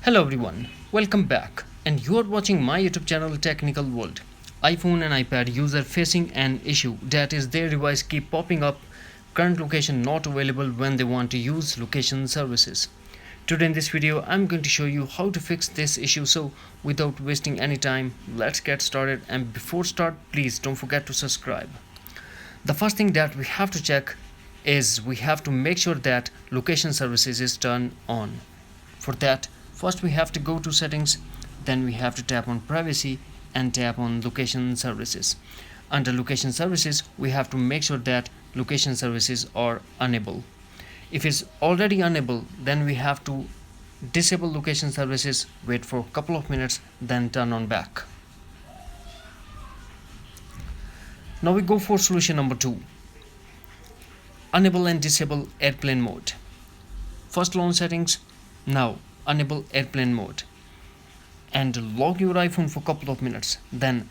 Hello everyone, welcome back, and you are watching my YouTube channel Technical World. iPhone and iPad user facing an issue, that is their device keep popping up current location not available when they want to use location services. Today in this video I'm going to show you how to fix this issue, so without wasting any time let's get started. And before start, please don't forget to subscribe. The first thing that we have to check is we have to make sure that location services is turned on. For that, first we have to go to settings, then we have to tap on privacy and tap on location services. Under location services, we have to make sure that location services are enabled. If it's already enabled, then we have to disable location services, wait for a couple of minutes, then turn on back. Now we go for solution number 2. Enable and disable airplane mode. First launch settings, now enable airplane mode and lock your iPhone for a couple of minutes, then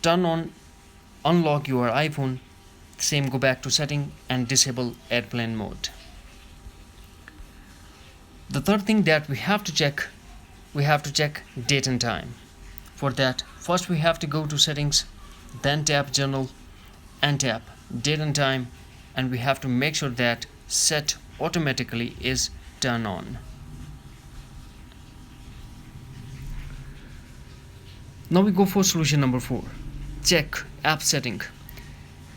unlock your iPhone, same go back to setting and disable airplane mode. The third thing that we have to check date and time. For that, first we have to go to settings, then tap general and tap date and time, and we have to make sure that set automatically is turned on. Now we go for solution number 4. Check app setting.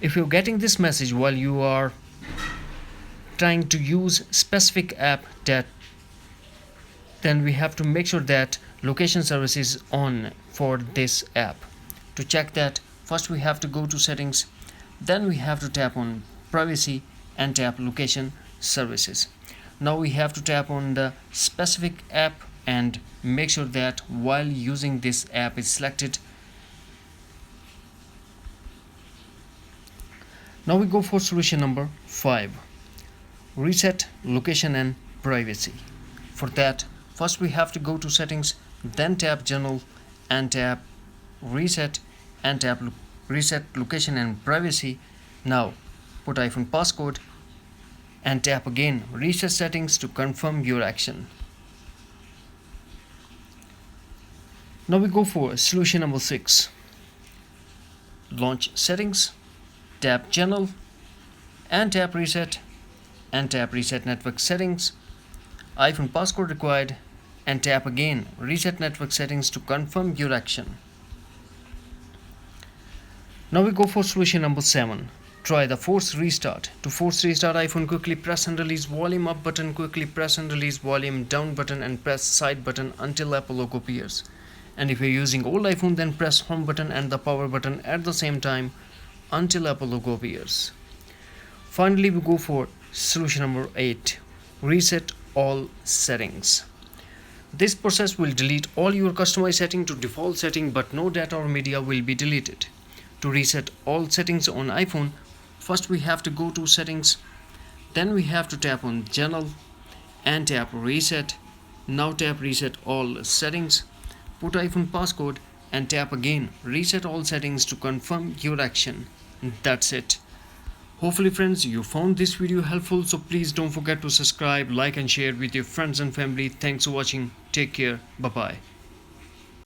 If you're getting this message while you are trying to use specific app, then we have to make sure that location service is on for this app. To check that, first we have to go to settings, then we have to tap on privacy and tap location services. Now we have to tap on the specific app and make sure that while using this app is selected. Now we go for solution number 5. Reset location and privacy. For that, first we have to go to settings, then tap general and tap reset and tap reset location and privacy. Now put iPhone passcode and tap again reset settings to confirm your action. Now we go for solution number 6. Launch settings, tap general and tap reset network settings, iPhone passcode required, and tap again reset network settings to confirm your action. Now we go for solution number 7. Try the force restart. To force restart iPhone, quickly press and release volume up button, quickly press and release volume down button, and press side button until Apple logo appears. And if you're using old iPhone, then press home button and the power button at the same time until Apple logo appears. Finally, we go for solution number 8. Reset all settings. This process will delete all your customized setting to default setting, but no data or media will be deleted. To reset all settings on iPhone, first we have to go to settings, then we have to tap on general and tap reset. Now tap reset all settings, put iPhone passcode and tap again reset all settings to confirm your action. That's it. Hopefully friends, you found this video helpful, so please don't forget to subscribe, like and share with your friends and family. Thanks for watching. Take care. Bye bye.